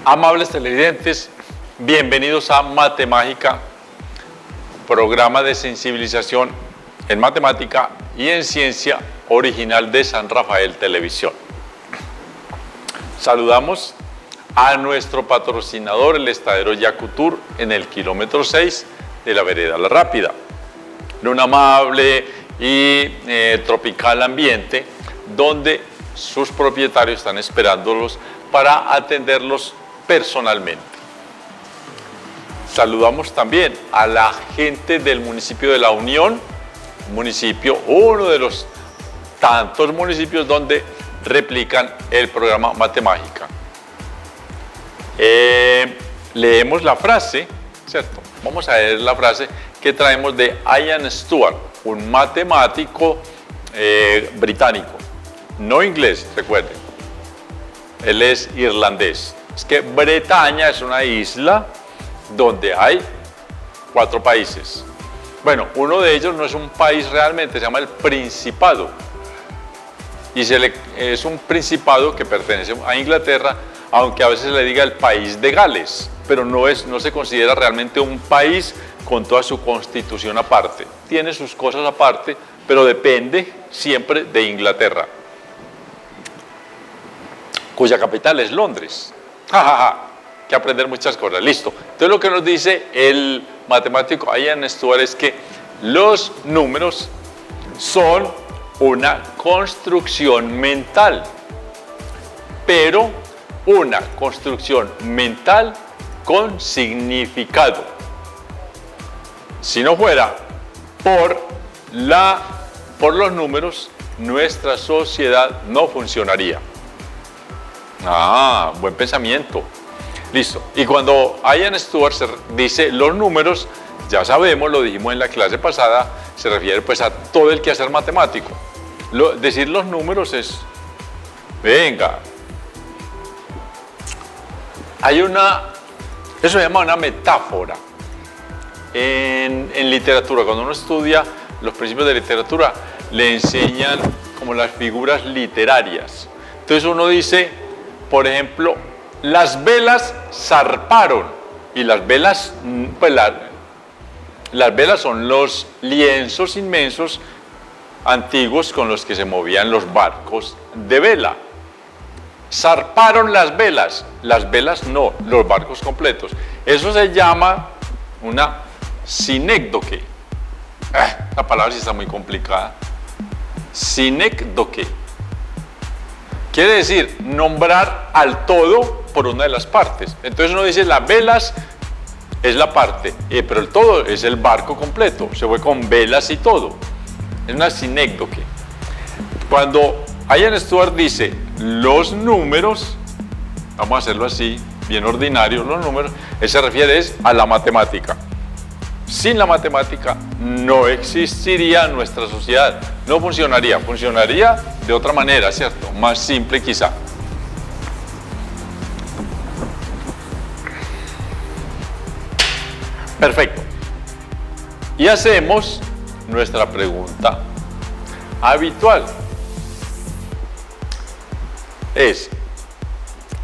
Amables televidentes, bienvenidos a Matemágica, programa de sensibilización en matemática y en ciencia original de San Rafael Televisión. Saludamos a nuestro patrocinador, el estadero Yacutur, en el kilómetro 6 de la vereda La Rápida, en un amable y tropical ambiente donde sus propietarios están esperándolos para atenderlos personalmente. Saludamos también a la gente del municipio de La Unión, municipio, uno de los tantos municipios donde replican el programa Matemágica. Leemos la frase, ¿cierto? Vamos a leer la frase que traemos de Ian Stewart, un matemático británico, no inglés, recuerden. Él es irlandés. Es que Bretaña es una isla donde hay 4 países. Bueno, uno de ellos no es un país realmente, se llama el Principado. Y es un principado que pertenece a Inglaterra, aunque a veces se le diga el país de Gales, pero no se considera realmente un país con toda su constitución aparte. Tiene sus cosas aparte, pero depende siempre de Inglaterra, cuya capital es Londres. Que aprender muchas cosas. Listo. Entonces lo que nos dice el matemático Ian Stewart es que los números son una construcción mental, pero una construcción mental con significado. Si no fuera por los números, nuestra sociedad no funcionaría. Buen pensamiento. Listo. Y cuando Ian Stewart dice los números, ya sabemos, lo dijimos en la clase pasada, se refiere pues a todo el quehacer matemático. Decir los números es, venga, eso se llama una metáfora. En literatura, cuando uno estudia los principios de literatura, le enseñan como las figuras literarias. Entonces uno dice, por ejemplo, las velas zarparon, y las velas, pues las velas son los lienzos inmensos antiguos con los que se movían los barcos de vela. Zarparon las velas no, los barcos completos. Eso se llama una sinécdoque. La palabra sí está muy complicada. Sinécdoque. Quiere decir nombrar al todo por una de las partes. Entonces uno dice las velas es la parte, pero el todo es el barco completo. Se fue con velas y todo. Es una sinécdoque. Cuando Ian Stewart dice los números, vamos a hacerlo así, bien ordinario, los números, él se refiere a la matemática. Sin la matemática no existiría nuestra sociedad, no funcionaría, funcionaría de otra manera, ¿cierto? Más simple quizá. Perfecto. Y hacemos nuestra pregunta habitual.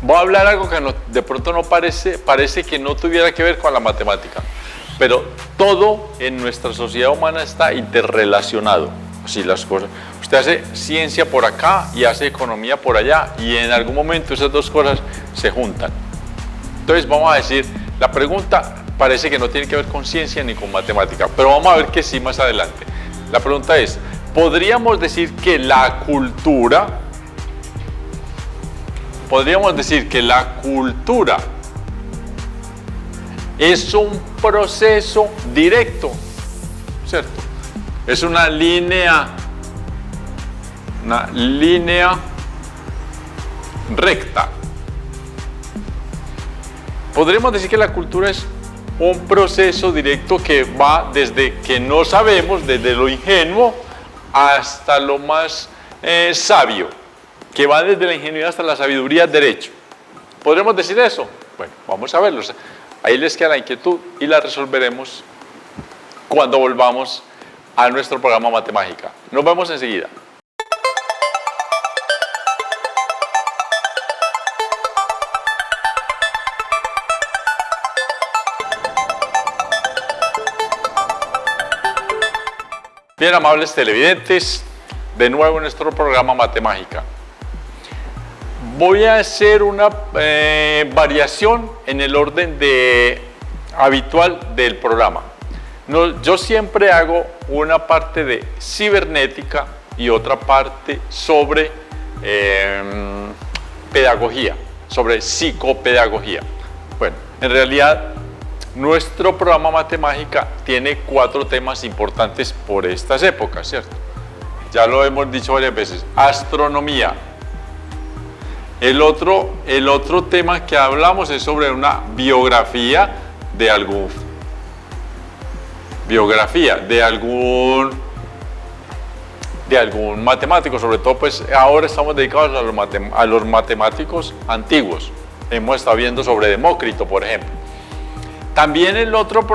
Voy a hablar algo que de pronto no parece que no tuviera que ver con la matemática. Pero todo en nuestra sociedad humana está interrelacionado. Así las cosas. Usted hace ciencia por acá y hace economía por allá, y en algún momento esas dos cosas se juntan. Entonces vamos a decir, la pregunta parece que no tiene que ver con ciencia ni con matemática, pero vamos a ver que sí más adelante. La pregunta es, ¿podríamos decir que la cultura es un proceso directo, ¿cierto? Es una línea recta? Podríamos decir que la cultura es un proceso directo que va desde que no sabemos, desde lo ingenuo hasta lo más sabio, que va desde la ingenuidad hasta la sabiduría derecho. ¿Podremos decir eso? Bueno, vamos a verlo. Ahí les queda la inquietud y la resolveremos cuando volvamos a nuestro programa Matemágica. Nos vemos enseguida. Bien, amables televidentes, de nuevo en nuestro programa Matemágica. Voy a hacer una variación en el orden habitual del programa. Yo siempre hago una parte de cibernética y otra parte sobre pedagogía, sobre psicopedagogía. Bueno, en realidad nuestro programa Matemágica tiene 4 temas importantes por estas épocas, ¿cierto? Ya lo hemos dicho varias veces. Astronomía. El otro tema que hablamos es sobre una biografía de algún matemático, sobre todo pues ahora estamos dedicados a los matemáticos antiguos. Hemos estado viendo sobre Demócrito, por ejemplo. También el otro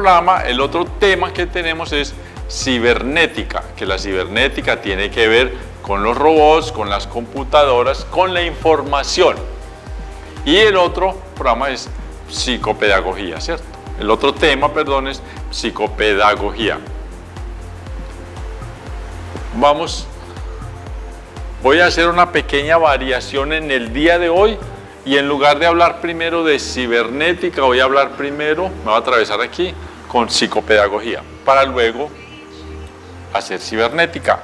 tema que tenemos es cibernética, que la cibernética tiene que ver con los robots, con las computadoras, con la información. Y el otro programa es psicopedagogía, ¿cierto? El otro tema, perdón, es psicopedagogía. Voy a hacer una pequeña variación en el día de hoy y en lugar de hablar primero de cibernética, me voy a atravesar aquí con psicopedagogía para luego hacer cibernética.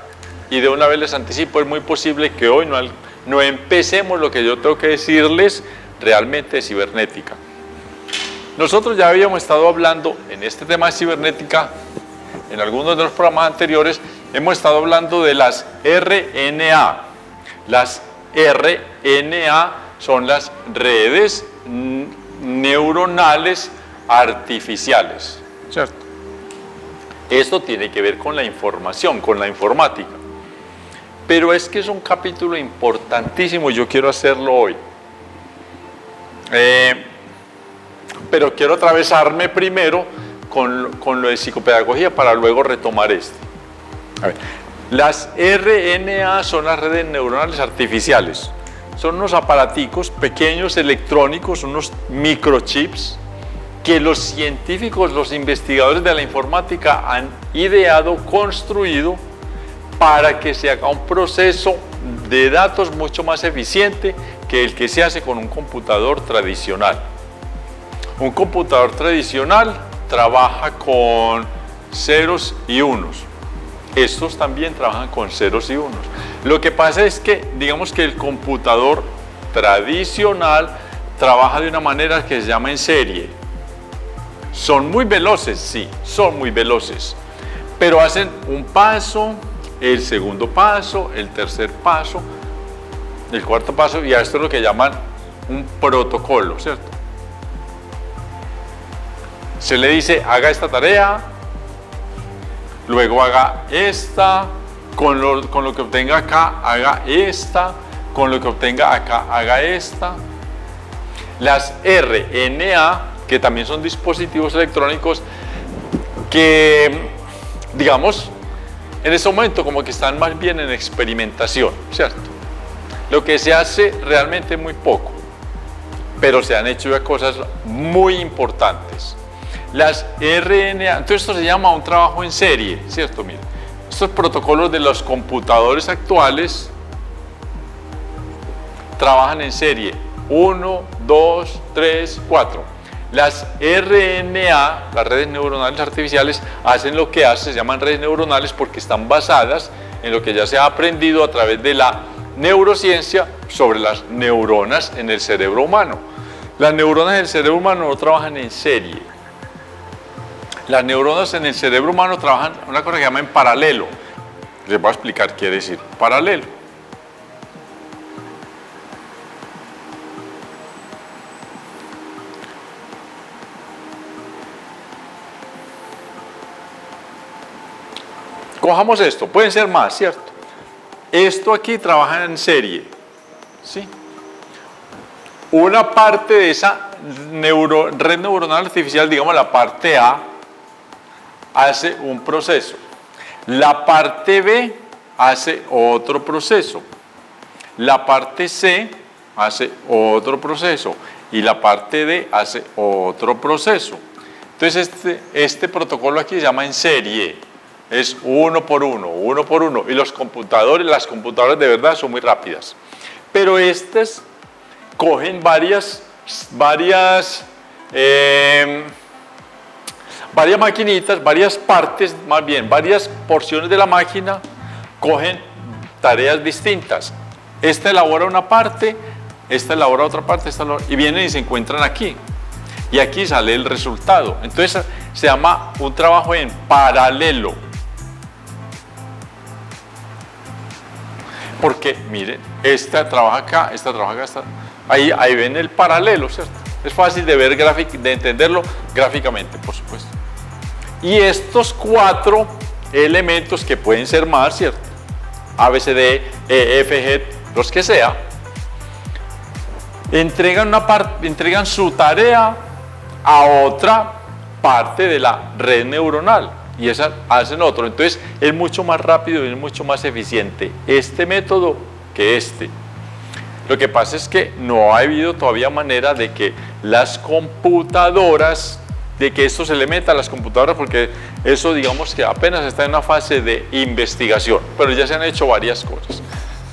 Y de una vez les anticipo, es muy posible que hoy no empecemos lo que yo tengo que decirles realmente de cibernética. Nosotros ya habíamos estado hablando en este tema de cibernética, en algunos de los programas anteriores, hemos estado hablando de las RNA. Las RNA son las redes neuronales artificiales, ¿cierto? Esto tiene que ver con la información, con la informática. Pero es que es un capítulo importantísimo y yo quiero hacerlo hoy. Pero quiero atravesarme primero con lo de psicopedagogía para luego retomar esto. A ver, las RNA son las redes neuronales artificiales. Son unos aparaticos pequeños electrónicos, unos microchips que los científicos, los investigadores de la informática han ideado, construido para que se haga un proceso de datos mucho más eficiente que el que se hace con un computador tradicional. Un computador tradicional trabaja con ceros y unos. Estos también trabajan con ceros y unos. Lo que pasa es que, digamos que el computador tradicional trabaja de una manera que se llama en serie. Son muy veloces, sí, son muy veloces, pero hacen un paso, el segundo paso, el tercer paso, el cuarto paso, y a esto es lo que llaman un protocolo, ¿cierto? Se le dice, haga esta tarea, luego haga esta, con lo que obtenga acá, haga esta, con lo que obtenga acá, haga esta. Las RNA, que también son dispositivos electrónicos que, digamos, en este momento como que están más bien en experimentación, ¿cierto? Lo que se hace realmente muy poco, pero se han hecho ya cosas muy importantes. Las RNA, entonces esto se llama un trabajo en serie, ¿cierto? Miren, estos protocolos de los computadores actuales trabajan en serie, 1, 2, 3, 4. Las RNA, las redes neuronales artificiales, hacen lo que hacen, se llaman redes neuronales porque están basadas en lo que ya se ha aprendido a través de la neurociencia sobre las neuronas en el cerebro humano. Las neuronas en el cerebro humano no trabajan en serie. Las neuronas en el cerebro humano trabajan una cosa que se llama en paralelo. Les voy a explicar qué quiere decir paralelo. Cojamos esto, pueden ser más, ¿cierto? Esto aquí trabaja en serie, ¿sí? Una parte de esa red neuronal artificial, digamos la parte A, hace un proceso. La parte B hace otro proceso. La parte C hace otro proceso. Y la parte D hace otro proceso. Entonces este protocolo aquí se llama en serie. es uno por uno. Y las computadoras de verdad son muy rápidas. Pero estas cogen varias maquinitas, varias partes, más bien, varias porciones de la máquina, cogen tareas distintas. Esta elabora una parte, esta elabora otra parte, y vienen y se encuentran aquí. Y aquí sale el resultado. Entonces se llama un trabajo en paralelo. Porque, miren, esta trabaja acá, ahí ven el paralelo, ¿cierto? Es fácil de ver, de entenderlo gráficamente, por supuesto. Y estos 4 elementos, que pueden ser más, ¿cierto? A, B, C, D, E, F, G, los que sea, entregan su tarea a otra parte de la red neuronal. Y esas hacen otro. Entonces es mucho más rápido y es mucho más eficiente este método que este. Lo que pasa es que no ha habido todavía manera de que las computadoras, de que esto se le meta a las computadoras, porque eso, digamos, que apenas está en una fase de investigación, pero ya se han hecho varias cosas.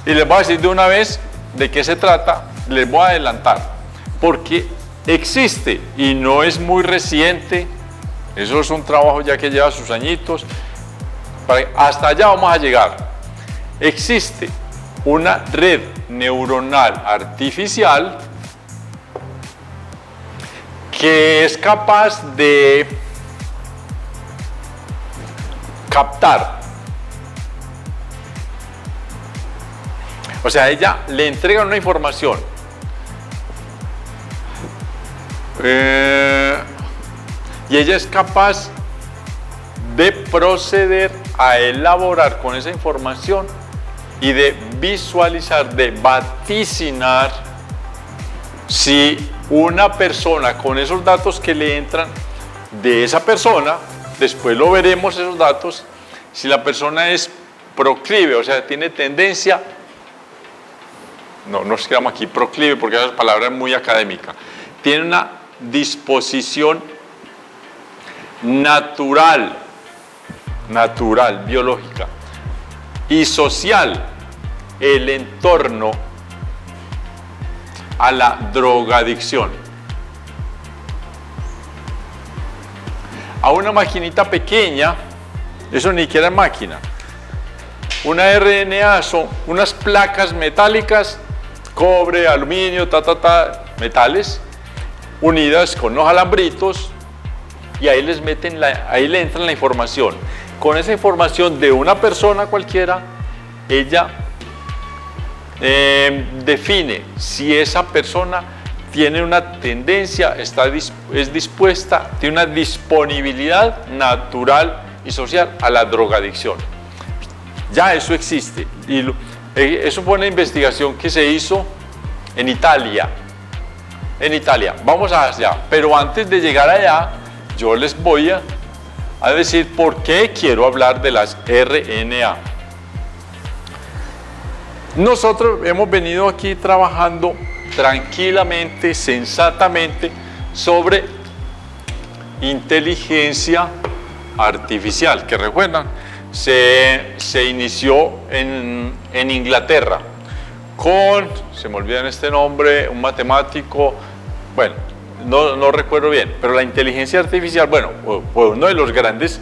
Y les voy a decir de una vez de qué se trata, les voy a adelantar, porque existe y no es muy reciente. Eso es un trabajo ya que lleva sus añitos. Hasta allá vamos a llegar. Existe una red neuronal artificial que es capaz de captar. O sea, ella le entrega una información. Y ella es capaz de proceder a elaborar con esa información y de visualizar, de vaticinar si una persona, con esos datos que le entran de esa persona, después lo veremos esos datos, si la persona es proclive, o sea, tiene tendencia, no nos quedamos aquí proclive porque esa palabra es muy académica, tiene una disposición natural, biológica, y social, el entorno a la drogadicción. A una maquinita pequeña, eso ni siquiera es máquina, una RNA son unas placas metálicas, cobre, aluminio, metales, unidas con unos alambritos, y ahí ahí le entra la información. Con esa información de una persona cualquiera, ella define si esa persona tiene una tendencia, es dispuesta, tiene una disponibilidad natural y social a la drogadicción. Ya eso existe. Y eso fue una investigación que se hizo en Italia. Vamos allá. Pero antes de llegar allá, yo les voy a decir por qué quiero hablar de las RNA. Nosotros hemos venido aquí trabajando tranquilamente, sensatamente, sobre inteligencia artificial, que recuerdan, se inició en Inglaterra se me olvida este nombre, un matemático, bueno, no recuerdo bien, pero la inteligencia artificial, bueno, fue uno de los grandes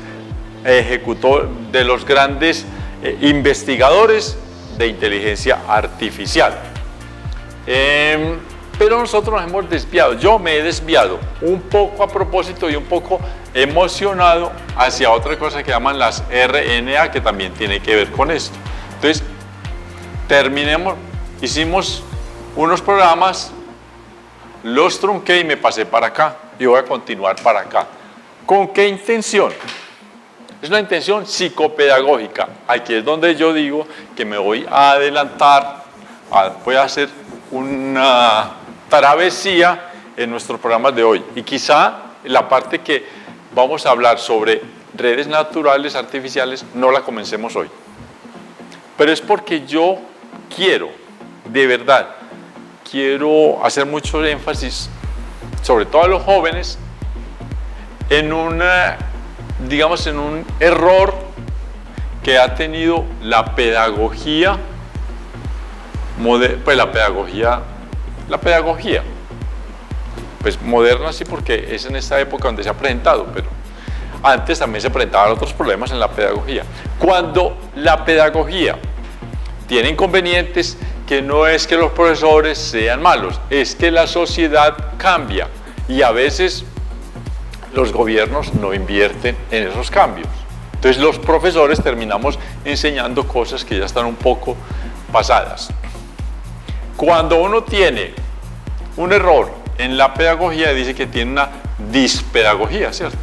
investigadores de inteligencia artificial. Pero nosotros nos hemos desviado, yo me he desviado un poco a propósito y un poco emocionado hacia otra cosa que llaman las RNA, que también tiene que ver con esto. Entonces, hicimos unos programas, los trunqué y me pasé para acá y voy a continuar para acá. ¿Con qué intención? Es una intención psicopedagógica. Aquí es donde yo digo que me voy a adelantar, voy a hacer una travesía en nuestros programas de hoy. Y quizá la parte que vamos a hablar sobre redes naturales artificiales no la comencemos hoy. Pero es porque yo quiero, de verdad, quiero hacer mucho énfasis, sobre todo a los jóvenes, en un error que ha tenido la pedagogía, pues la pedagogía, pues moderna sí, porque es en esta época donde se ha presentado, pero antes también se presentaban otros problemas en la pedagogía. Cuando la pedagogía tiene inconvenientes, que no es que los profesores sean malos, es que la sociedad cambia y a veces los gobiernos no invierten en esos cambios. Entonces los profesores terminamos enseñando cosas que ya están un poco pasadas. Cuando uno tiene un error en la pedagogía, dice que tiene una dispedagogía, ¿cierto?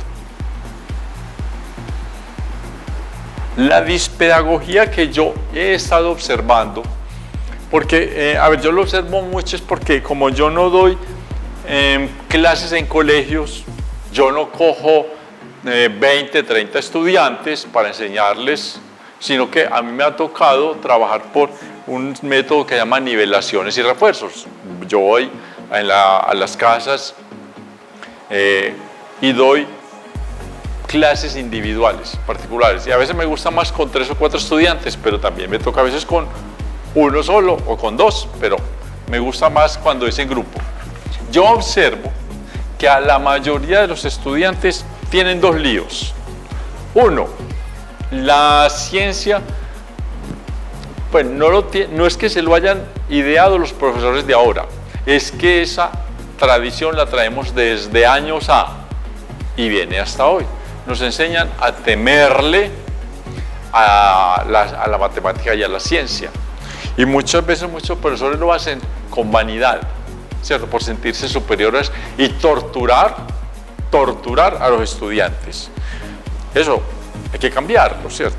La dispedagogía que yo he estado observando, porque, yo lo observo mucho es porque como yo no doy clases en colegios, yo no cojo 20, 30 estudiantes para enseñarles, sino que a mí me ha tocado trabajar por un método que se llama nivelaciones y refuerzos. Yo voy a las casas y doy clases individuales, particulares, y a veces me gusta más con 3 o 4 estudiantes, pero también me toca a veces con uno solo o con 2, pero me gusta más cuando es en grupo. Yo observo que a la mayoría de los estudiantes tienen 2 líos. Uno, la ciencia, pues no es que se lo hayan ideado los profesores de ahora, es que esa tradición la traemos desde años y viene hasta hoy. Nos enseñan a temerle a la matemática y a la ciencia. Y muchas veces muchos profesores lo hacen con vanidad, ¿cierto? Por sentirse superiores y torturar a los estudiantes. Eso hay que cambiarlo, ¿cierto?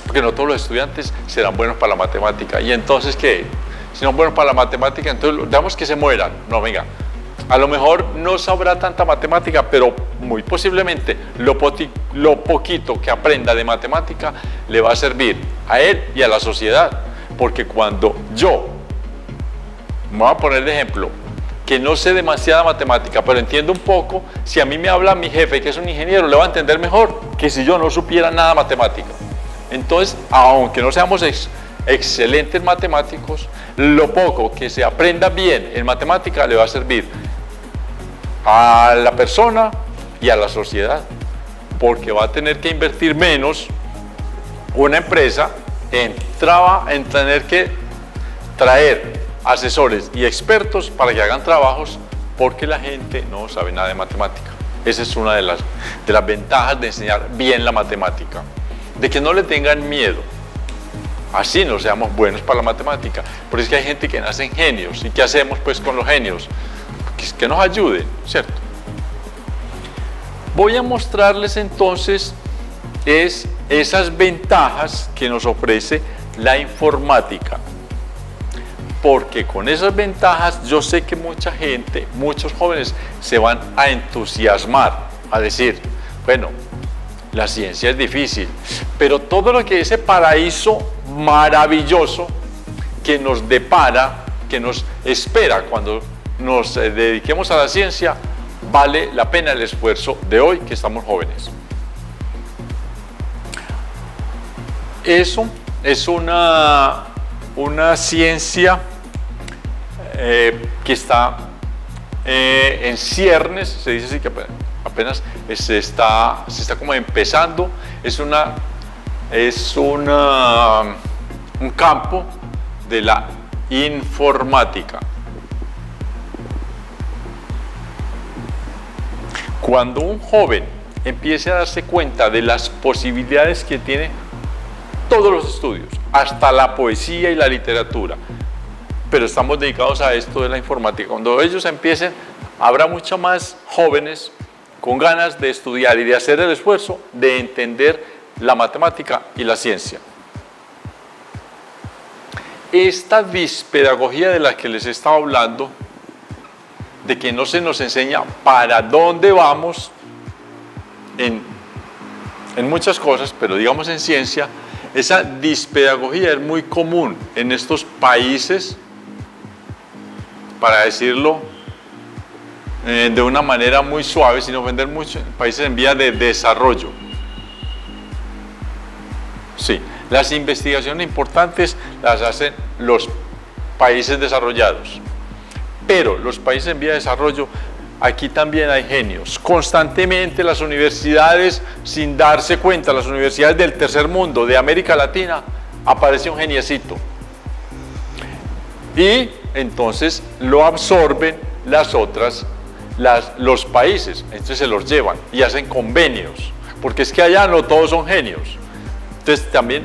Porque no todos los estudiantes serán buenos para la matemática. Y entonces, ¿qué? Si no son buenos para la matemática, entonces dejamos que se mueran. No, venga. A lo mejor no sabrá tanta matemática, pero muy posiblemente lo poquito que aprenda de matemática le va a servir a él y a la sociedad. Porque cuando yo, me voy a poner de ejemplo, que no sé demasiada matemática, pero entiendo un poco, si a mí me habla mi jefe, que es un ingeniero, le va a entender mejor que si yo no supiera nada de matemática. Entonces, aunque no seamos excelentes matemáticos, lo poco que se aprenda bien en matemática le va a servir a la persona y a la sociedad, porque va a tener que invertir menos una empresa en tener que traer asesores y expertos para que hagan trabajos, porque la gente no sabe nada de matemática. Esa es una de las ventajas de enseñar bien la matemática, de que no le tengan miedo. Así no seamos buenos para la matemática. Por eso es que hay gente que nacen genios. ¿Y qué hacemos pues con los genios? Que nos ayuden, ¿cierto? Voy a mostrarles entonces esas ventajas que nos ofrece la informática. Porque con esas ventajas yo sé que mucha gente, muchos jóvenes se van a entusiasmar, a decir, bueno, la ciencia es difícil, pero todo lo que ese paraíso maravilloso que nos depara, que nos espera cuando nos dediquemos a la ciencia, vale la pena el esfuerzo de hoy que estamos jóvenes. Eso es una ciencia que está en ciernes, se dice así, que apenas se está como empezando. Es un campo de la informática. Cuando un joven empiece a darse cuenta de las posibilidades que tiene todos los estudios, hasta la poesía y la literatura, pero estamos dedicados a esto de la informática, cuando ellos empiecen, habrá muchos más jóvenes con ganas de estudiar y de hacer el esfuerzo de entender la matemática y la ciencia. Esta dispedagogía de la que les estaba hablando, de que no se nos enseña para dónde vamos en muchas cosas, pero digamos en ciencia, esa dispedagogía es muy común en estos países, para decirlo de una manera muy suave, sin ofender mucho, países en vía de desarrollo. Sí, las investigaciones importantes las hacen los países desarrollados, pero los países en vía de desarrollo, aquí también hay genios. Constantemente las universidades, sin darse cuenta, las universidades del tercer mundo, de América Latina, aparece un geniecito. Y entonces lo absorben los países, entonces se los llevan y hacen convenios, porque es que allá no todos son genios. Entonces también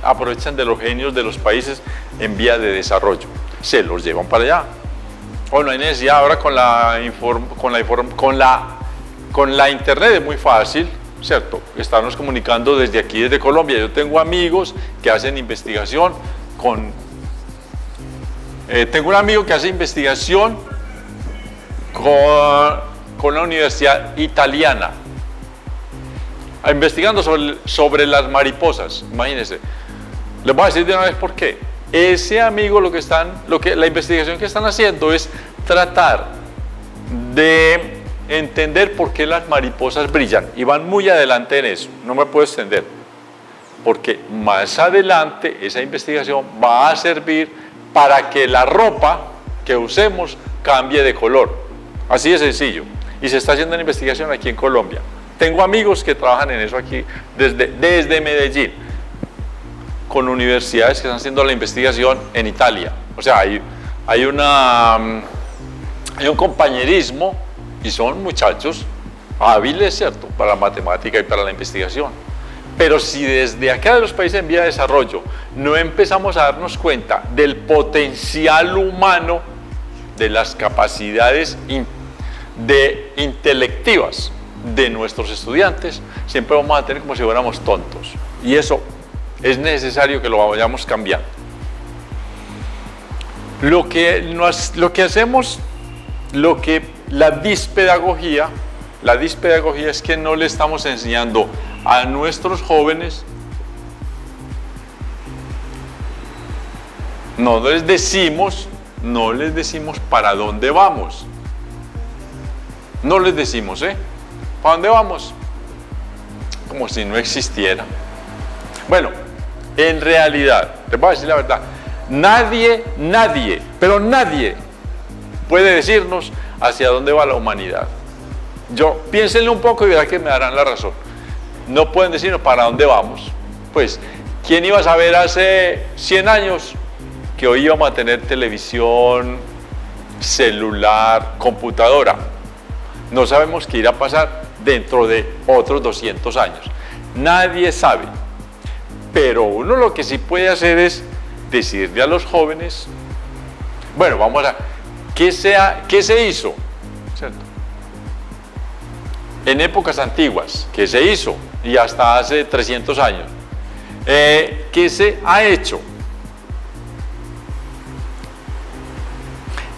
aprovechan de los genios de los países en vía de desarrollo, se los llevan para allá. O no hay necesidad, ahora con la internet es muy fácil, ¿cierto? Estarnos comunicando desde aquí, desde Colombia. Yo tengo amigos que hacen investigación tengo un amigo que hace investigación con la universidad italiana, investigando sobre las mariposas. Imagínense, les voy a decir de una vez por qué. Ese amigo la investigación que están haciendo es tratar de entender por qué las mariposas brillan, y van muy adelante en eso. No me puedo extender, porque más adelante esa investigación va a servir para que la ropa que usemos cambie de color. Así de sencillo. Y se está haciendo una investigación aquí en Colombia. Tengo amigos que trabajan en eso aquí desde Medellín, con universidades que están haciendo la investigación en Italia. O sea, hay un compañerismo, y son muchachos hábiles, ¿cierto?, para la matemática y para la investigación. Pero si desde acá de los países en vía de desarrollo no empezamos a darnos cuenta del potencial humano, de las capacidades intelectivas de nuestros estudiantes, siempre vamos a tener como si fuéramos tontos. Y eso es necesario que lo vayamos cambiando. La dispedagogía es que no le estamos enseñando a nuestros jóvenes, no les decimos para dónde vamos. No les decimos, ¿para dónde vamos? Como si no existiera. Bueno, en realidad, les voy a decir la verdad, nadie, pero nadie puede decirnos hacia dónde va la humanidad. Piénsenle un poco y verán que me darán la razón. No pueden decirnos para dónde vamos. Pues, ¿quién iba a saber hace 100 años que hoy íbamos a tener televisión, celular, computadora? No sabemos qué irá a pasar dentro de otros 200 años. Nadie sabe. Pero uno lo que sí puede hacer es decirle a los jóvenes, bueno, vamos a, ¿qué se hizo? ¿Cierto? En épocas antiguas, ¿qué se hizo? Y hasta hace 300 años. ¿Qué se ha hecho?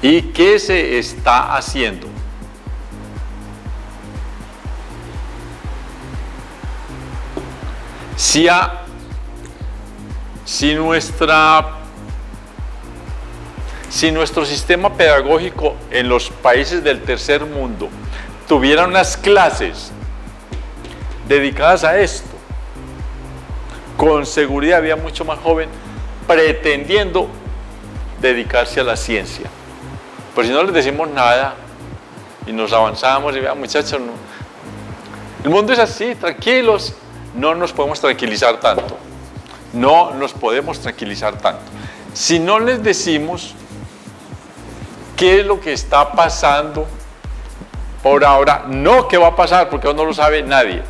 ¿Y qué se está haciendo? Si nuestro sistema pedagógico en los países del tercer mundo tuviera unas clases dedicadas a esto, con seguridad había mucho más joven pretendiendo dedicarse a la ciencia. Pero si no les decimos nada y nos avanzamos y vean, muchachos, no, el mundo es así, tranquilos, no nos podemos tranquilizar tanto. No nos podemos tranquilizar tanto. Si no les decimos qué es lo que está pasando por ahora, no qué va a pasar, porque no lo sabe nadie.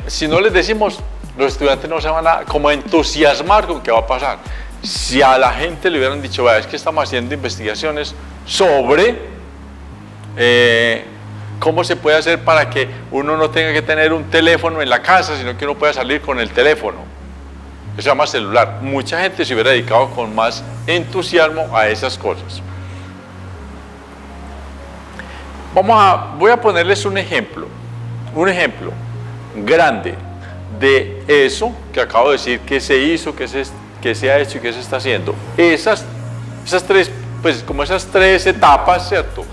Si no les decimos, los estudiantes no se van a como entusiasmar con qué va a pasar. Si a la gente le hubieran dicho, es que estamos haciendo investigaciones sobre cómo se puede hacer para que uno no tenga que tener un teléfono en la casa, sino que uno pueda salir con el teléfono. Eso se llama celular. Mucha gente se hubiera dedicado con más entusiasmo a esas cosas. Voy a ponerles un ejemplo grande de eso que acabo de decir, que se hizo, que se ha hecho y que se está haciendo. Esas tres, pues como esas tres etapas, ¿cierto?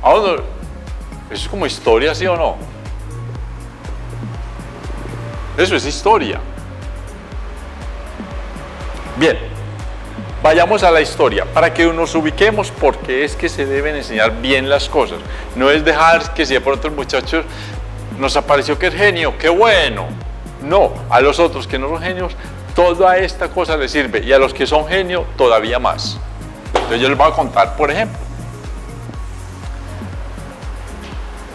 Ahora, eso es como historia, ¿sí o no? Eso es historia. Bien, vayamos a la historia para que nos ubiquemos, porque es que se deben enseñar bien las cosas. No es dejar que si de pronto el muchacho nos apareció que es genio, qué bueno. No, a los otros que no son genios, toda esta cosa les sirve, y a los que son genios, todavía más. Entonces yo les voy a contar, por ejemplo,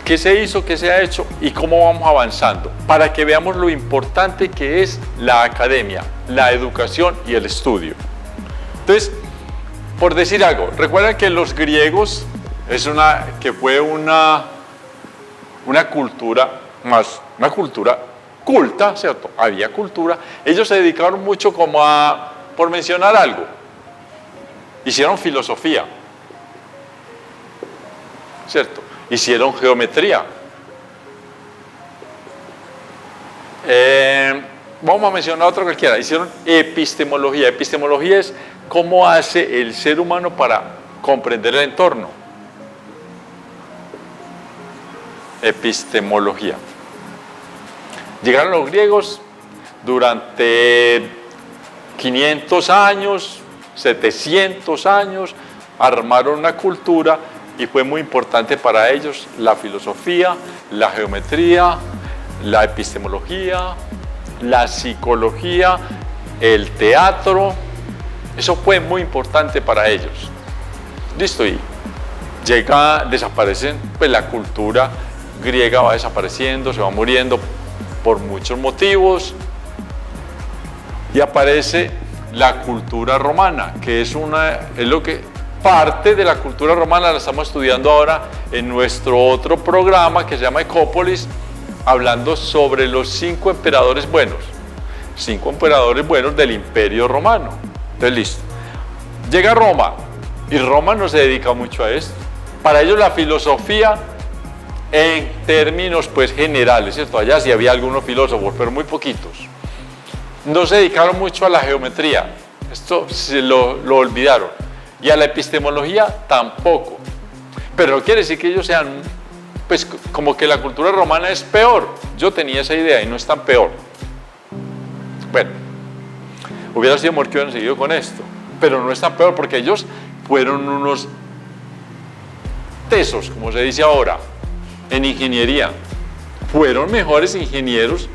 qué se hizo, qué se ha hecho y cómo vamos avanzando, para que veamos lo importante que es la academia, la educación y el estudio. Entonces, por decir algo, recuerden que los griegos fue una cultura una cultura culta, ¿cierto? Había cultura. Ellos se dedicaron mucho como por mencionar algo, hicieron filosofía, ¿cierto? Hicieron geometría. Vamos a mencionar otro cualquiera. Hicieron epistemología. Epistemología es cómo hace el ser humano para comprender el entorno. Epistemología. Llegaron los griegos durante 500 años, 700 años, armaron una cultura y fue muy importante para ellos la filosofía, la geometría, la epistemología, la psicología, el teatro. Eso fue muy importante para ellos. Listo, y desaparecen, pues la cultura griega va desapareciendo, se va muriendo por muchos motivos, y aparece la cultura romana, que es lo que parte de la cultura romana la estamos estudiando ahora en nuestro otro programa que se llama Ecópolis, hablando sobre los 5 emperadores buenos. 5 emperadores buenos del Imperio Romano. Entonces, listo. Llega Roma, y Roma no se dedica mucho a esto. Para ellos la filosofía, en términos pues generales, ¿cierto? Allá sí había algunos filósofos, pero muy poquitos. No se dedicaron mucho a la geometría, esto se lo olvidaron. Y a la epistemología tampoco. Pero no quiere decir que ellos sean, pues como que la cultura romana es peor. Yo tenía esa idea y no es tan peor. Bueno, hubiera sido mejor que hubieran seguido con esto, pero no es tan peor porque ellos fueron unos tesos, como se dice ahora, en ingeniería. Fueron mejores ingenieros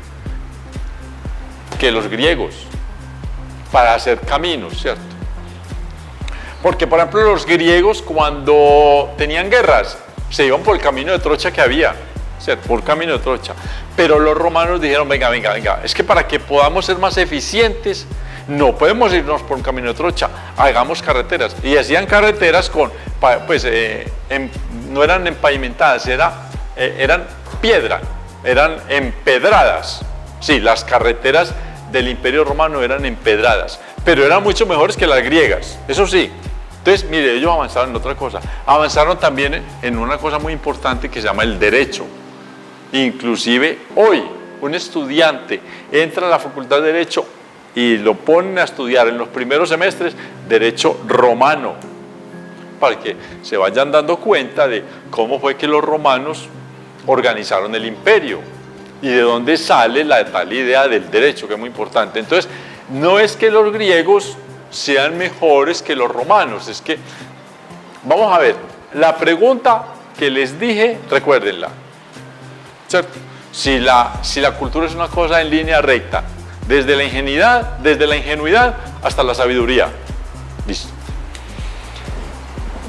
que los griegos para hacer caminos, ¿cierto? Porque, por ejemplo, los griegos cuando tenían guerras se iban por el camino de trocha que había, ¿cierto? Por el camino de trocha. Pero los romanos dijeron, venga, es que para que podamos ser más eficientes, no podemos irnos por un camino de trocha, hagamos carreteras. Y hacían carreteras no eran empavimentadas, eran piedra, eran empedradas. Sí, las carreteras del Imperio Romano eran empedradas, pero eran mucho mejores que las griegas, eso sí. Entonces, mire, ellos avanzaron en otra cosa. Avanzaron también en una cosa muy importante que se llama el derecho. Inclusive hoy, un estudiante entra a la Facultad de Derecho y lo ponen a estudiar en los primeros semestres Derecho Romano, para que se vayan dando cuenta de cómo fue que los romanos organizaron el imperio y de dónde sale la tal idea del derecho, que es muy importante. Entonces, no es que los griegos sean mejores que los romanos, es que, vamos a ver, la pregunta que les dije, recuérdenla, ¿cierto? Si la cultura es una cosa en línea recta, desde la ingenuidad hasta la sabiduría. Listo.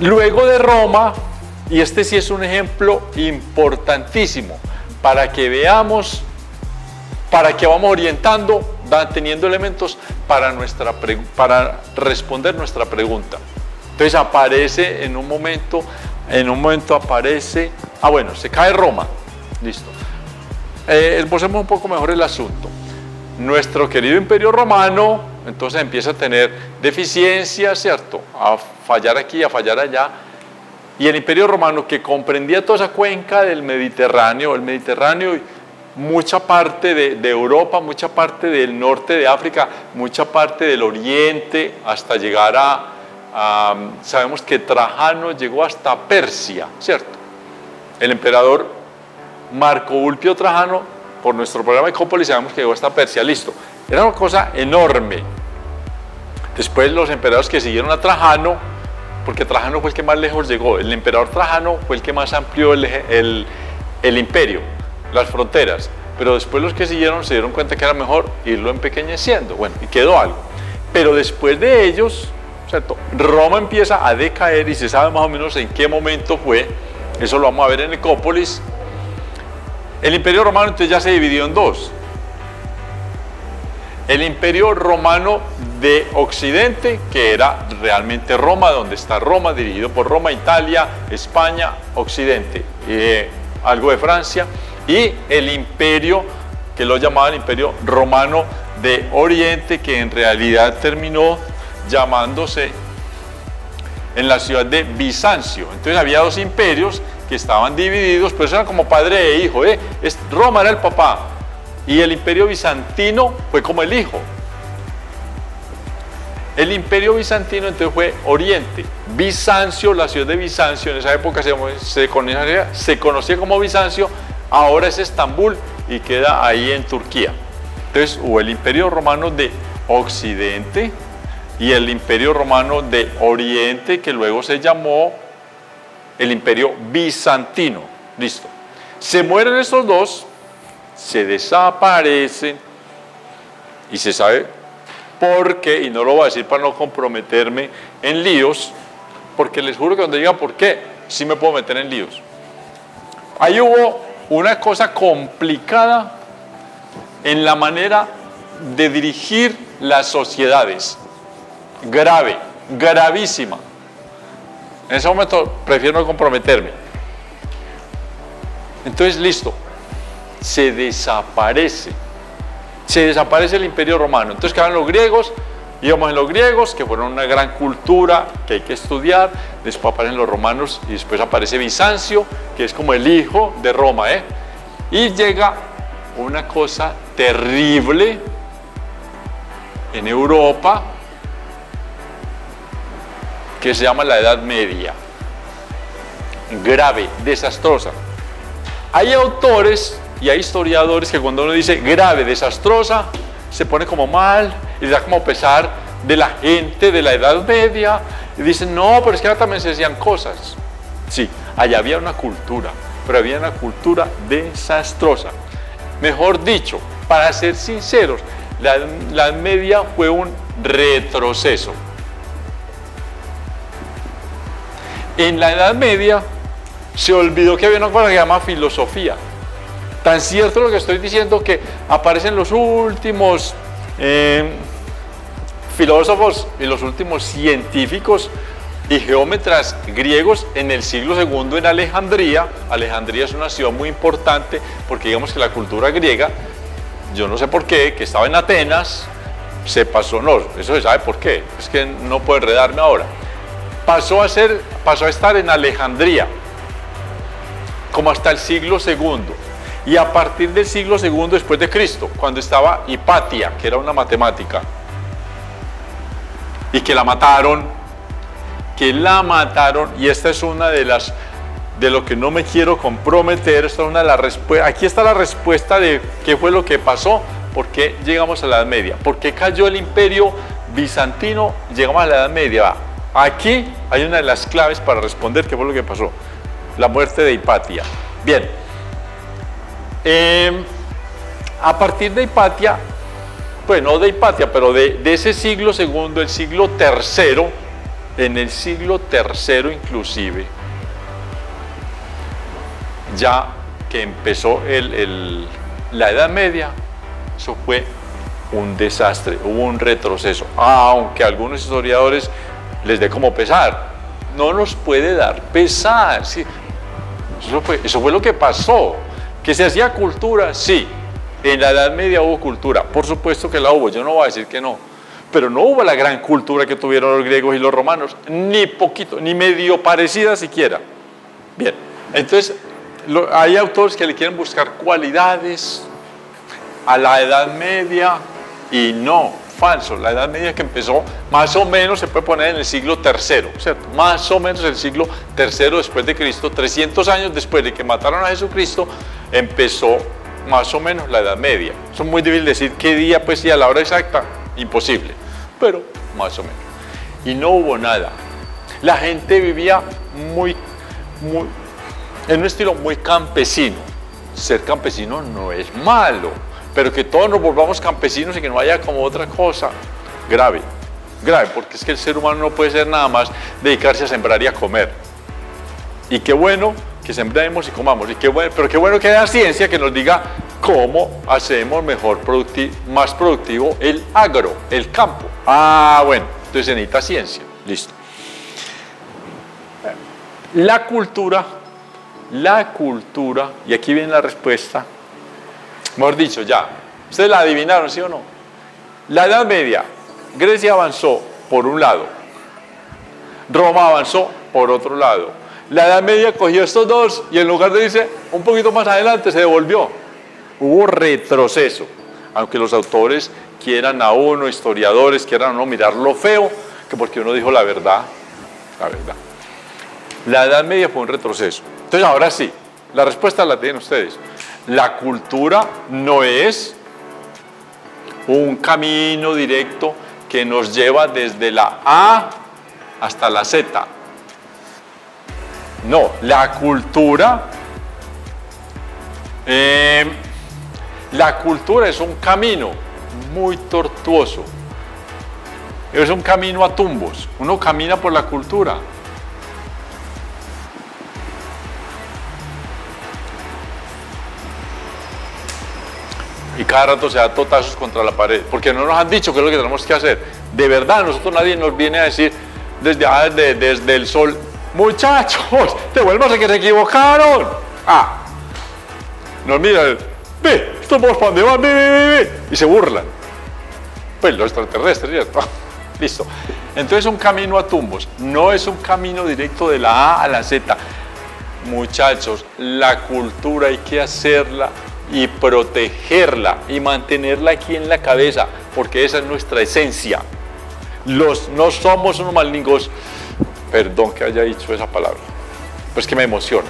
Luego de Roma, y este sí es un ejemplo importantísimo, para que veamos, para que vamos orientando, teniendo elementos para responder nuestra pregunta. Entonces aparece en un momento aparece, bueno, se cae Roma, listo. Esbocemos un poco mejor el asunto. Nuestro querido Imperio Romano, entonces empieza a tener deficiencias, ¿cierto? A fallar aquí, a fallar allá. Y el Imperio Romano, que comprendía toda esa cuenca del Mediterráneo, mucha parte de Europa, mucha parte del norte de África, mucha parte del oriente, hasta llegar sabemos que Trajano llegó hasta Persia, ¿cierto? El emperador Marco Vulpio Trajano por nuestro programa de Ecópolis sabemos que llegó hasta Persia, listo. Era una cosa enorme. Después los emperadores que siguieron a Trajano, porque Trajano fue el que más lejos llegó, el emperador Trajano fue el que más amplió el imperio, las fronteras, pero después los que siguieron se dieron cuenta que era mejor irlo empequeñeciendo, bueno, y quedó algo. Pero después de ellos, ¿cierto?, Roma empieza a decaer y se sabe más o menos en qué momento fue, eso lo vamos a ver en Ecópolis. El imperio romano entonces ya se dividió en dos. El imperio romano de Occidente, que era realmente Roma, donde está Roma, dirigido por Roma, Italia, España, Occidente, algo de Francia, y el imperio, que lo llamaban imperio romano de Oriente, que en realidad terminó llamándose en la ciudad de Bizancio. Entonces había dos imperios que estaban divididos, pero eso eran como padre e hijo, Roma era el papá, y el imperio bizantino fue como el hijo. El imperio bizantino entonces fue Oriente. Bizancio, la ciudad de Bizancio, en esa época se conocía como Bizancio, ahora es Estambul y queda ahí en Turquía. Entonces hubo el imperio romano de Occidente y el imperio romano de Oriente, que luego se llamó el imperio bizantino. Listo. Se mueren estos dos, se desaparecen y se sabe por qué, y no lo voy a decir para no comprometerme en líos, porque les juro que cuando diga por qué, sí me puedo meter en líos. Ahí hubo una cosa complicada en la manera de dirigir las sociedades. Grave, gravísima. En ese momento prefiero no comprometerme. Entonces, listo. Se desaparece el imperio romano. Entonces quedan los griegos, íbamos en los griegos, que fueron una gran cultura que hay que estudiar. Después aparecen los romanos y después aparece Bizancio, que es como el hijo de Roma, y llega una cosa terrible en Europa que se llama la Edad Media. Grave, desastrosa. Hay autores y hay historiadores que cuando uno dice grave, desastrosa, se pone como mal y da como pesar de la gente de la Edad Media y dicen, no, pero es que ahora también se decían cosas. Sí, allá había una cultura, pero había una cultura desastrosa. Mejor dicho, para ser sinceros, la Edad Media fue un retroceso. En la Edad Media se olvidó que había una cosa que se llama filosofía. Tan cierto lo que estoy diciendo que aparecen los últimos filósofos y los últimos científicos y geómetras griegos en el siglo II en Alejandría. Alejandría es una ciudad muy importante porque digamos que la cultura griega, yo no sé por qué, que estaba en Atenas, se pasó, no, eso se sabe por qué, es que no puedo enredarme ahora. Pasó a estar en Alejandría como hasta el siglo II. Y a partir del siglo II después de Cristo, cuando estaba Hipatia, que era una matemática, y que la mataron, y esta es una de lo que no me quiero comprometer, esta es una de las aquí está la respuesta de qué fue lo que pasó, por qué llegamos a la Edad Media, por qué cayó el imperio bizantino, llegamos a la Edad Media. Aquí hay una de las claves para responder qué fue lo que pasó, la muerte de Hipatia. Bien. A partir de Hipatia, pues no de Hipatia, pero de ese siglo II, el siglo III, en el siglo III inclusive, ya que empezó la Edad Media, eso fue un desastre, hubo un retroceso, aunque a algunos historiadores les dé como pesar, no nos puede dar pesar, ¿sí? Eso fue lo que pasó. ¿Que se hacía cultura? Sí, en la Edad Media hubo cultura, por supuesto que la hubo, yo no voy a decir que no, pero no hubo la gran cultura que tuvieron los griegos y los romanos, ni poquito, ni medio parecida siquiera. Bien, entonces hay autores que le quieren buscar cualidades a la Edad Media y no, falso, la Edad Media que empezó más o menos se puede poner en el siglo III, ¿cierto? Más o menos el siglo III después de Cristo, 300 años después de que mataron a Jesucristo, empezó más o menos la Edad Media. Es muy difícil decir qué día, pues, y a la hora exacta, imposible, pero más o menos. Y no hubo nada. La gente vivía en un estilo muy campesino. Ser campesino no es malo, pero que todos nos volvamos campesinos y que no haya como otra cosa, grave, porque es que el ser humano no puede ser nada más dedicarse a sembrar y a comer. Y qué bueno que sembremos y comamos, pero qué bueno que haya ciencia que nos diga cómo hacemos más productivo el agro, el campo. Ah, bueno, entonces se necesita ciencia, listo. La cultura, y aquí viene la respuesta, mejor dicho, ya, ustedes la adivinaron, ¿sí o no? La Edad Media, Grecia avanzó por un lado, Roma avanzó por otro lado. La Edad Media cogió estos dos y en lugar de irse un poquito más adelante se devolvió. Hubo retroceso, aunque los autores quieran a uno, historiadores quieran a uno mirar lo feo, que porque uno dijo la verdad. La Edad Media fue un retroceso. Entonces ahora sí, la respuesta la tienen ustedes. La cultura no es un camino directo que nos lleva desde la A hasta la Z. No, la cultura es un camino muy tortuoso. Es un camino a tumbos. Uno camina por la cultura. Y cada rato se da totazos contra la pared, porque no nos han dicho qué es lo que tenemos que hacer. De verdad, nosotros nadie nos viene a decir desde el sol, muchachos, devuélvanse que se equivocaron. Nos miran, ve, estos vamos para dónde van, ve, y se burlan. Pues los extraterrestres, ¿cierto? Listo. Entonces un camino a tumbos, no es un camino directo de la A a la Z. Muchachos, la cultura hay que hacerla y protegerla y mantenerla aquí en la cabeza, porque esa es nuestra esencia. No somos unos maldingos, perdón que haya dicho esa palabra, pues que me emociona.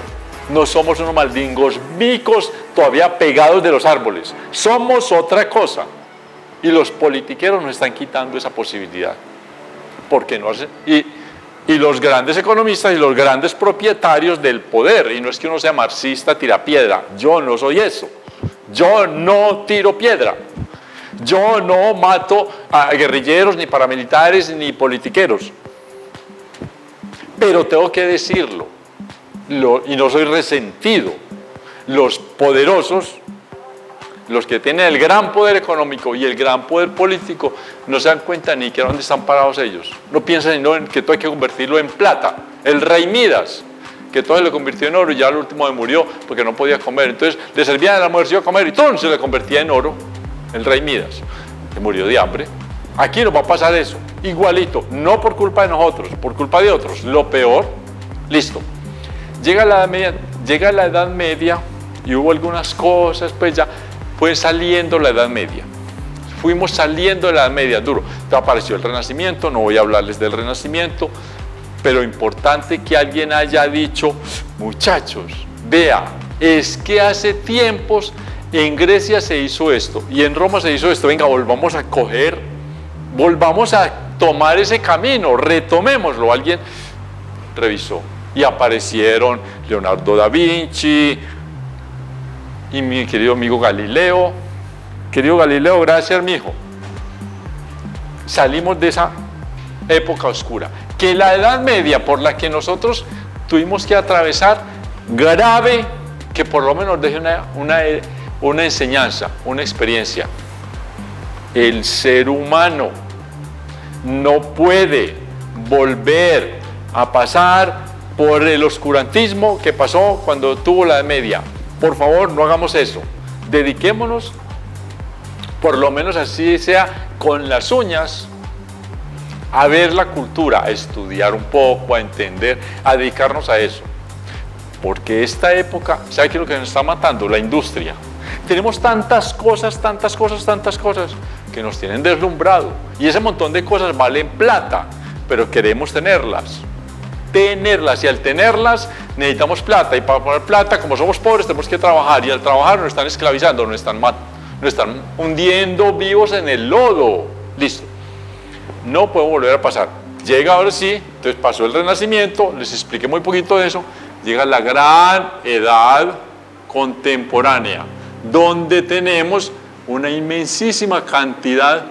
No somos unos maldingos micos todavía pegados de los árboles, somos otra cosa. Y los politiqueros nos están quitando esa posibilidad. Porque no hacen, y los grandes economistas y los grandes propietarios del poder, y no es que uno sea marxista, tira piedra, yo no soy eso. Yo no tiro piedra, yo no mato a guerrilleros, ni paramilitares, ni politiqueros, pero tengo que decirlo, y no soy resentido. Los poderosos, los que tienen el gran poder económico y el gran poder político, no se dan cuenta ni que dónde están parados ellos, no piensan en que todo hay que convertirlo en plata. El rey Midas, que todo se le convirtió en oro y ya el último murió porque no podía comer, entonces le servían a la mujer a comer y todo se le convertía en oro. El rey Midas, que murió de hambre. Aquí nos va a pasar eso, igualito, no por culpa de nosotros, por culpa de otros. Lo peor, listo, llega la Edad Media y hubo algunas cosas, pues ya fue saliendo la Edad Media. Fuimos saliendo de la Edad Media duro. Entonces apareció el Renacimiento, no voy a hablarles del Renacimiento, pero importante que alguien haya dicho, muchachos, vea, es que hace tiempos en Grecia se hizo esto y en Roma se hizo esto, venga, volvamos a tomar ese camino, retomémoslo. Alguien revisó y aparecieron Leonardo da Vinci y mi querido amigo Galileo. Querido Galileo, gracias, mijo. Salimos de esa época oscura, que la Edad Media por la que nosotros tuvimos que atravesar, grave, que por lo menos deje una enseñanza, una experiencia. El ser humano no puede volver a pasar por el oscurantismo que pasó cuando tuvo la Edad Media. Por favor, no hagamos eso. Dediquémonos, por lo menos así sea, con las uñas, a ver la cultura, a estudiar un poco, a entender, a dedicarnos a eso. Porque esta época, ¿sabe qué es lo que nos está matando? La industria. Tenemos tantas cosas, que nos tienen deslumbrado. Y ese montón de cosas valen plata, pero queremos tenerlas. tenerlas, y al tenerlas necesitamos plata, y para poner plata, como somos pobres, tenemos que trabajar, y al trabajar nos están esclavizando, nos están hundiendo vivos en el lodo. Listo. No puede volver a pasar. Llega ahora sí, entonces pasó el Renacimiento, les expliqué muy poquito de eso, llega la gran edad contemporánea, donde tenemos una inmensísima cantidad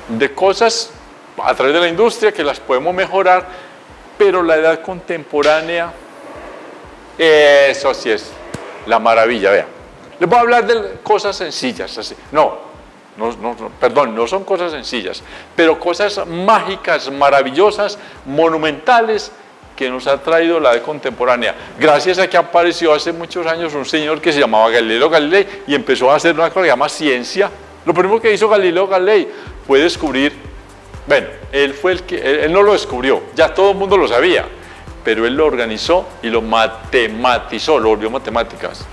de cosas a través de la industria que las podemos mejorar, pero la edad contemporánea, eso sí es la maravilla. Vean, les voy a hablar de cosas sencillas, así. Perdón, no son cosas sencillas, pero cosas mágicas, maravillosas, monumentales, que nos ha traído la edad contemporánea, gracias a que apareció hace muchos años un señor que se llamaba Galileo Galilei y empezó a hacer una cosa que se llama ciencia. Lo primero que hizo Galileo Galilei fue descubrir, bueno, él no lo descubrió, ya todo el mundo lo sabía, pero él lo organizó y lo matematizó, lo volvió matemáticas.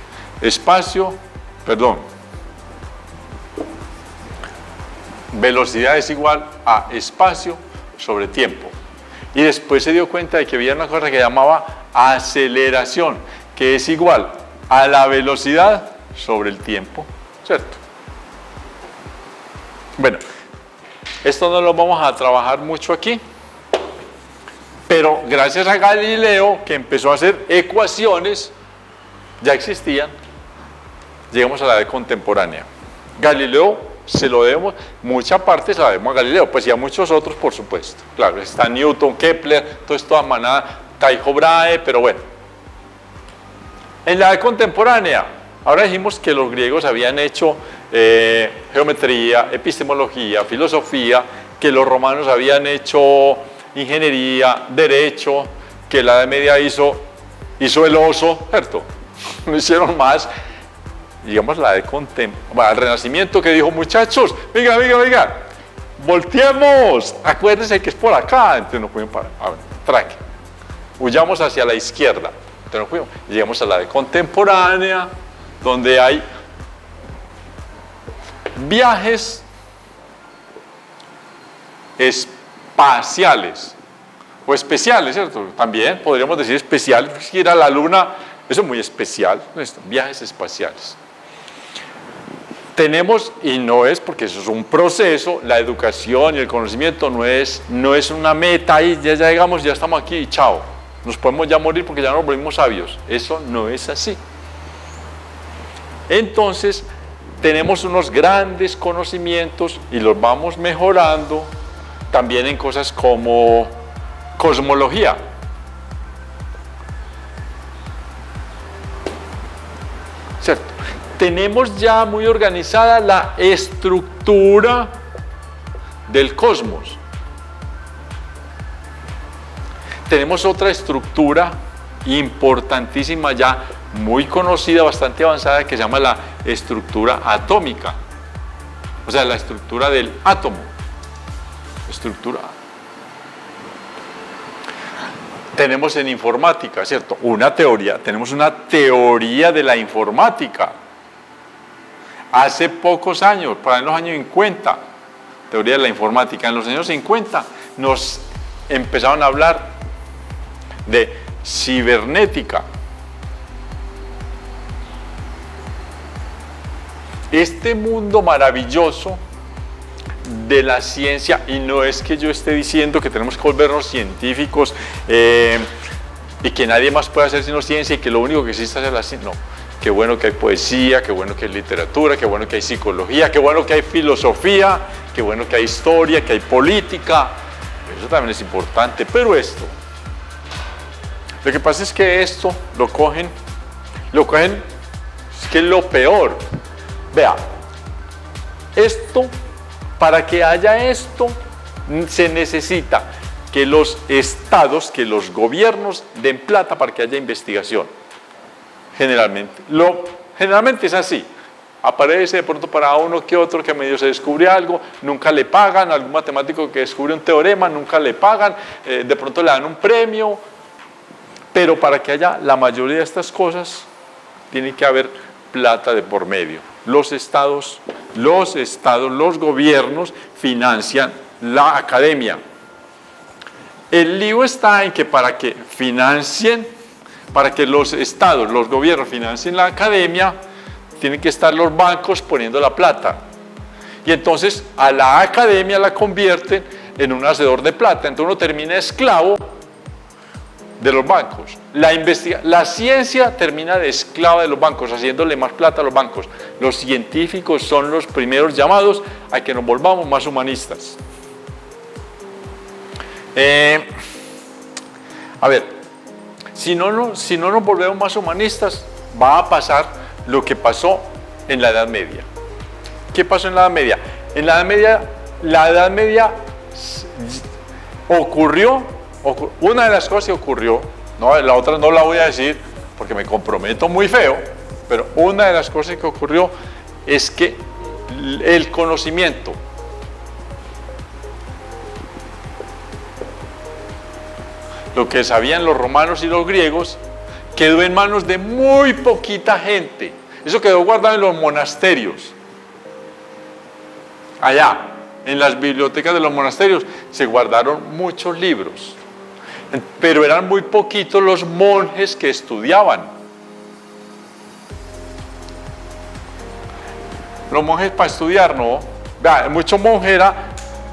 Velocidad es igual a espacio sobre tiempo. Y después se dio cuenta de que había una cosa que llamaba aceleración, que es igual a la velocidad sobre el tiempo, ¿cierto? Bueno, esto no lo vamos a trabajar mucho aquí, pero gracias a Galileo, que empezó a hacer ecuaciones, ya existían, llegamos a la edad contemporánea. Galileo se lo debemos, mucha parte se la debemos a Galileo, pues y a muchos otros, por supuesto. Claro, está Newton, Kepler, todo esto a manada, Tycho Brahe, pero bueno. En la edad contemporánea, ahora dijimos que los griegos habían hecho geometría, epistemología, filosofía, que los romanos habían hecho ingeniería, derecho, que la Edad Media hizo el oso, ¿cierto? No hicieron más. Digamos la de el Renacimiento, que dijo, muchachos, venga, volteemos, acuérdense que es por acá, entonces nos fuimos para, traque, huyamos hacia la izquierda, entonces nos fuimos, y llegamos a la de contemporánea, donde hay viajes espaciales, o especiales, ¿cierto? También podríamos decir especiales, ir a la luna, eso es muy especial, viajes espaciales. Tenemos, y no es porque eso es un proceso, la educación y el conocimiento no es una meta y ya llegamos, ya estamos aquí y chao, nos podemos ya morir porque ya nos volvimos sabios. Eso no es así. Entonces, tenemos unos grandes conocimientos y los vamos mejorando también en cosas como cosmología. ¿Cierto? Tenemos ya muy organizada la estructura del cosmos. Tenemos otra estructura importantísima ya, muy conocida, bastante avanzada, que se llama la estructura atómica. O sea, la estructura del átomo. Tenemos en informática, ¿cierto? Tenemos una teoría de la informática. Hace pocos años, en los años 50, teoría de la informática, en los años 50 nos empezaron a hablar de cibernética. Este mundo maravilloso de la ciencia, y no es que yo esté diciendo que tenemos que volvernos científicos y que nadie más puede hacer sino ciencia y que lo único que existe es la ciencia, no. Qué bueno que hay poesía, qué bueno que hay literatura, qué bueno que hay psicología, qué bueno que hay filosofía, qué bueno que hay historia, que hay política. Eso también es importante, pero esto, lo que pasa es que esto lo cogen, es que es lo peor. Vea, esto, para que haya esto, se necesita que los estados, que los gobiernos den plata para que haya investigación. Generalmente es así. Aparece de pronto para uno que otro que medio se descubre algo, nunca le pagan, algún matemático que descubre un teorema, nunca le pagan, de pronto le dan un premio, pero para que haya la mayoría de estas cosas, tiene que haber plata de por medio. Los estados, los gobiernos financian la academia. El lío está en que para que financien, para que los estados, los gobiernos financien la academia, tienen que estar los bancos poniendo la plata. Y entonces a la academia la convierten en un hacedor de plata. Entonces uno termina esclavo de los bancos. La ciencia termina de esclava de los bancos, haciéndole más plata a los bancos. Los científicos son los primeros llamados a que nos volvamos más humanistas. A ver, si no nos volvemos más humanistas, va a pasar lo que pasó en la Edad Media. ¿Qué pasó en la Edad Media? En la Edad Media ocurrió, una de las cosas que ocurrió, no, la otra no la voy a decir porque me comprometo muy feo, pero una de las cosas que ocurrió es que el conocimiento, lo que sabían los romanos y los griegos, quedó en manos de muy poquita gente. Eso quedó guardado en los monasterios. Allá, en las bibliotecas de los monasterios, se guardaron muchos libros, pero eran muy poquitos los monjes que estudiaban. Los monjes para estudiar, no. Muchos monjes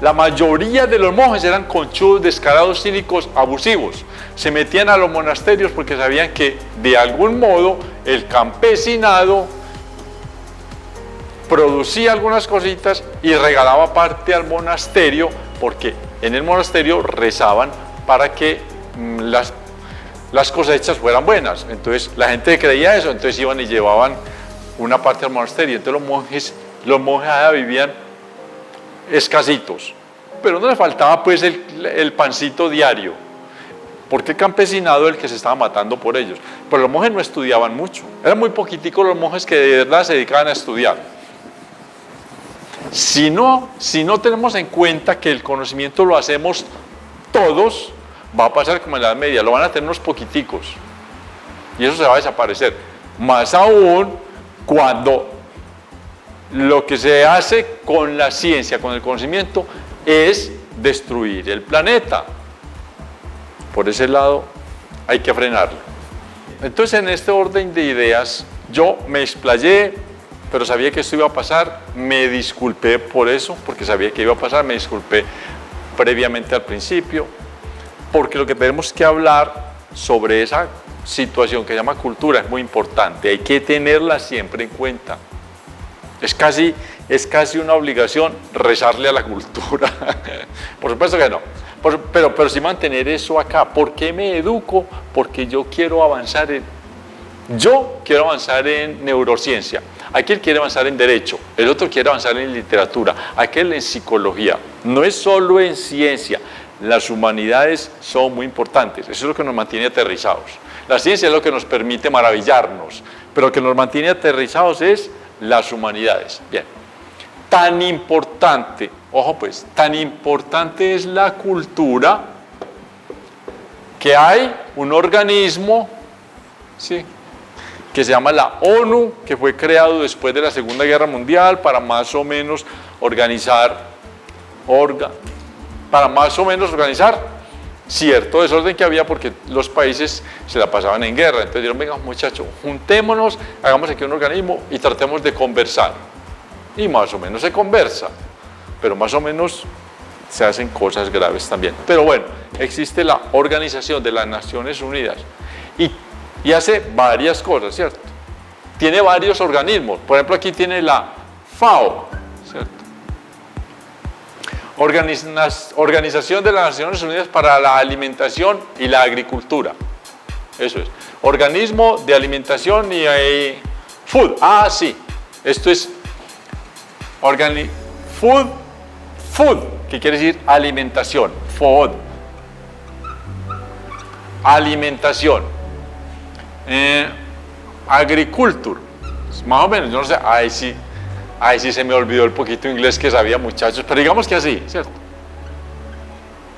la mayoría de los monjes eran conchudos, descarados, cínicos, abusivos. Se metían a los monasterios porque sabían que de algún modo el campesinado producía algunas cositas y regalaba parte al monasterio, porque en el monasterio rezaban para que las cosechas fueran buenas. Entonces la gente creía eso, entonces iban y llevaban una parte al monasterio. Entonces los monjes allá vivían escasitos, pero no les faltaba pues el pancito diario, porque el campesinado es el que se estaba matando por ellos. Pero los monjes no estudiaban mucho, eran muy poquiticos los monjes que de verdad se dedicaban a estudiar. Si no tenemos en cuenta que el conocimiento lo hacemos todos, va a pasar como en la Edad Media, lo van a tener unos poquiticos y eso se va a desaparecer. Más aún cuando lo que se hace con la ciencia, con el conocimiento, es destruir el planeta. Por ese lado hay que frenarlo. Entonces, en este orden de ideas, yo me explayé, pero sabía que esto iba a pasar, me disculpé por eso, porque sabía que iba a pasar, me disculpé previamente al principio, porque lo que tenemos que hablar sobre esa situación que se llama cultura es muy importante, hay que tenerla siempre en cuenta. Es casi una obligación rezarle a la cultura. Por supuesto que no. Pero sí mantener eso acá. ¿Por qué me educo? Porque yo quiero avanzar en neurociencia. Aquel quiere avanzar en derecho, el otro quiere avanzar en literatura, aquel en psicología. No es solo en ciencia. Las humanidades son muy importantes. Eso es lo que nos mantiene aterrizados. La ciencia es lo que nos permite maravillarnos, pero lo que nos mantiene aterrizados es las humanidades. Bien, tan importante, ojo pues, tan importante es la cultura que hay un organismo, ¿sí?, que se llama la ONU, que fue creado después de la Segunda Guerra Mundial para más o menos organizar cierto desorden que había, porque los países se la pasaban en guerra. Entonces dijeron, venga muchachos, juntémonos, hagamos aquí un organismo y tratemos de conversar. Y más o menos se conversa, pero más o menos se hacen cosas graves también. Pero bueno, existe la Organización de las Naciones Unidas y hace varias cosas, ¿cierto? Tiene varios organismos. Por ejemplo, aquí tiene la FAO, ¿cierto? Organización de las Naciones Unidas para la Alimentación y la Agricultura. Eso es. Organismo de Alimentación y Food. Ah, sí. Esto es Food, que quiere decir alimentación. Food. Alimentación. Agriculture. Más o menos, yo no sé, ahí sí se me olvidó el poquito inglés que sabía, muchachos, pero digamos que así, ¿cierto?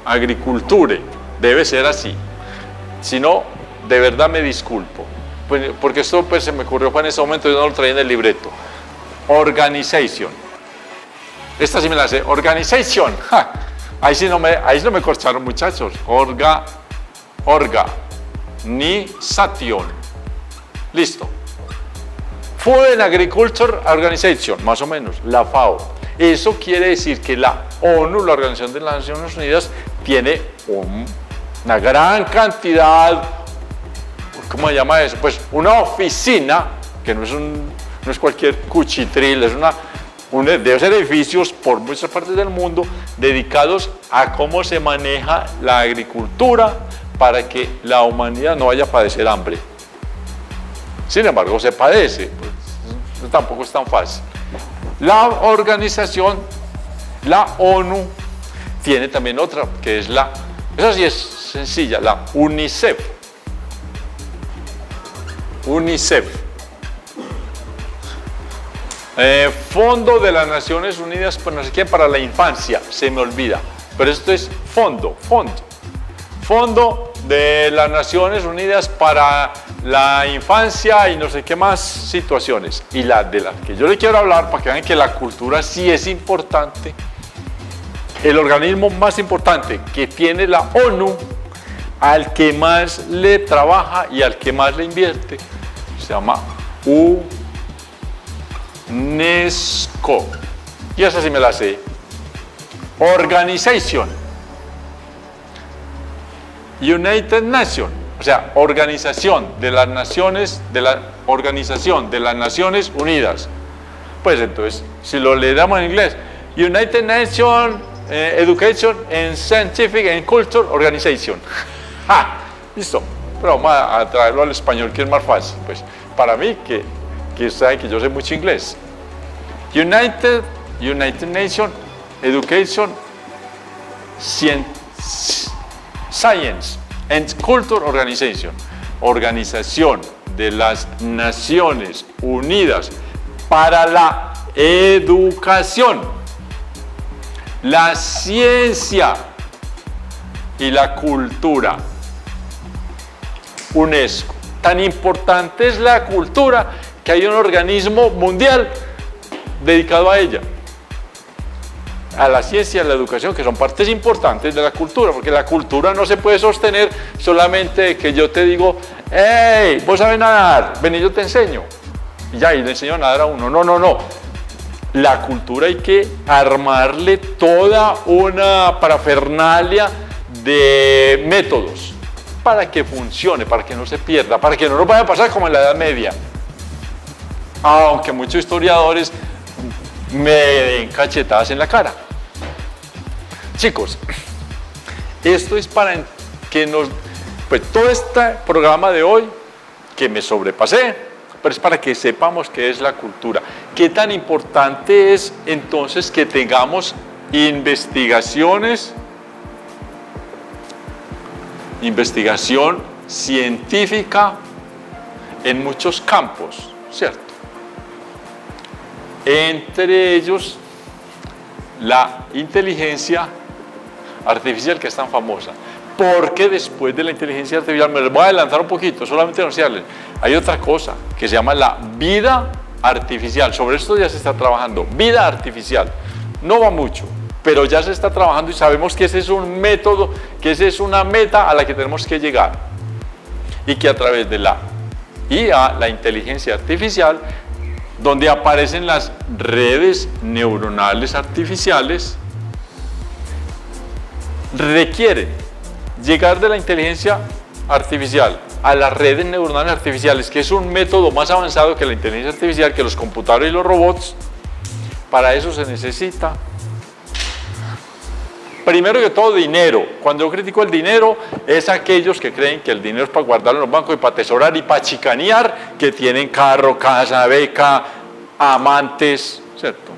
Agriculture, debe ser así. Si no, de verdad me disculpo, porque esto pues, se me ocurrió en ese momento, yo no lo traía en el libreto. Organization. Esta sí me la sé. Organization. Ahí sí no me corcharon, muchachos. Organization. Listo. Food and Agriculture Organization, más o menos, la FAO. Eso quiere decir que la ONU, la Organización de las Naciones Unidas, tiene una gran cantidad, ¿cómo se llama eso? Pues una oficina, que no es cualquier cuchitril, debe ser edificios por muchas partes del mundo dedicados a cómo se maneja la agricultura para que la humanidad no vaya a padecer hambre. Sin embargo, se padece, pues, tampoco es tan fácil. La organización, la ONU, tiene también otra, que es esa sí es sencilla, la UNICEF. UNICEF. Fondo de las Naciones Unidas, pues no sé qué, para la infancia, se me olvida. Pero esto es fondo. Fondo de las Naciones Unidas para la infancia y no sé qué más situaciones. Y la de las que yo le quiero hablar, para que vean que la cultura sí es importante, el organismo más importante que tiene la ONU, al que más le trabaja y al que más le invierte, se llama UNESCO. Y esa sí me la sé. Organization. United Nations. O sea, Organización de las Naciones Unidas. Pues entonces, si lo leemos en inglés, United Nations Education and Scientific and Culture Organization. Listo. Pero vamos a traerlo al español, que es más fácil. Pues para mí, que saben que yo sé mucho inglés. United Nations Education Science and Culture Organization. Organización de las Naciones Unidas para la educación, la ciencia y la cultura. UNESCO. Tan importante es la cultura que hay un organismo mundial dedicado a ella, a la ciencia y a la educación, que son partes importantes de la cultura, porque la cultura no se puede sostener solamente que yo te digo, hey, vos sabes nadar, ven y yo te enseño, y ya, y le enseño a nadar a uno. No. La cultura hay que armarle toda una parafernalia de métodos para que funcione, para que no se pierda, para que no nos vaya a pasar como en la Edad Media. Aunque muchos historiadores me den cachetadas en la cara. Chicos, esto es para que pues todo este programa de hoy, que me sobrepasé, pero es para que sepamos qué es la cultura. Qué tan importante es entonces que tengamos investigación científica en muchos campos, ¿cierto? Entre ellos, la inteligencia artificial, que es tan famosa. Porque después de la inteligencia artificial, me les voy a adelantar un poquito, solamente anunciarles, hay otra cosa que se llama la vida artificial. Sobre esto ya se está trabajando. Vida artificial. No va mucho, pero ya se está trabajando y sabemos que ese es un método, que esa es una meta a la que tenemos que llegar. Y que a través de la IA, la inteligencia artificial, donde aparecen las redes neuronales artificiales, requiere llegar de la inteligencia artificial a las redes neuronales artificiales, que es un método más avanzado que la inteligencia artificial, que los computadores y los robots. Para eso se necesita, primero que todo, dinero. Cuando yo critico el dinero, es aquellos que creen que el dinero es para guardarlo en los bancos y para atesorar y para chicanear, que tienen carro, casa, beca, amantes, ¿cierto?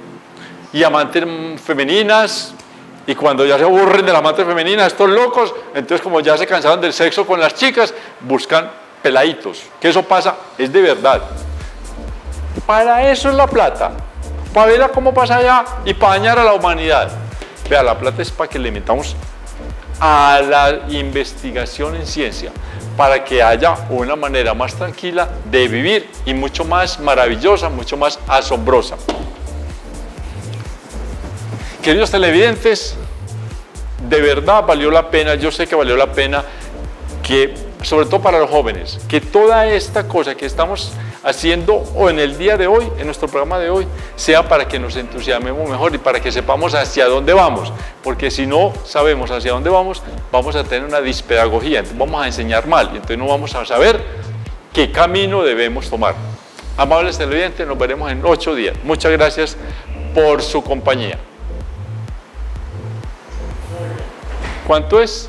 Y amantes femeninas. Y cuando ya se aburren de las amantes femeninas, estos locos, entonces como ya se cansaron del sexo con las chicas, buscan peladitos. Que eso pasa, es de verdad. Para eso es la plata. Para verla cómo pasa allá y para dañar a la humanidad. Vea, la plata es para que le metamos a la investigación en ciencia, para que haya una manera más tranquila de vivir y mucho más maravillosa, mucho más asombrosa. Queridos televidentes, de verdad valió la pena, yo sé que valió la pena, que sobre todo para los jóvenes, que toda esta cosa que estamos haciendo o en el día de hoy, en nuestro programa de hoy, sea para que nos entusiasmemos mejor y para que sepamos hacia dónde vamos, porque si no sabemos hacia dónde vamos, vamos a tener una dispedagogía, entonces vamos a enseñar mal y entonces no vamos a saber qué camino debemos tomar. Amables televidentes, nos veremos en 8 días. Muchas gracias por su compañía. ¿Cuánto es?